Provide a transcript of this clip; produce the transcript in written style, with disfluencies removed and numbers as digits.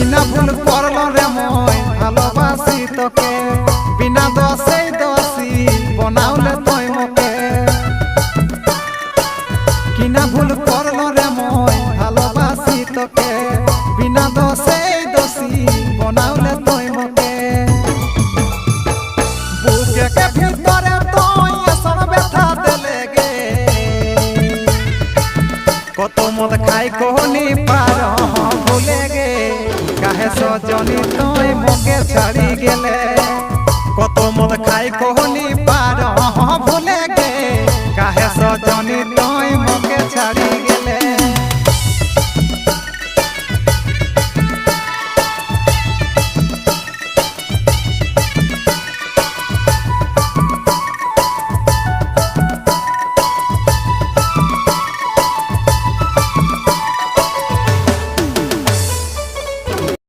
কিনা ভুল করলো রে মই ভালোবাসি তোকে বিনা দোষেই দোষী বনাওলে তুই মোকে কিনা ভুল করলো রে মই ভালোবাসি তোকে বিনা দোষেই দোষী বনাওলে তুই মোকে বুকে কে ভিতরে তুই এসব ব্যথা দিলে গে কত মদ খাই কোহনি পার ভুলে গে কাহে সজনী তুই মোকে ছাড়ি গেলে কত মদ খাই কোহনি পার ভুলে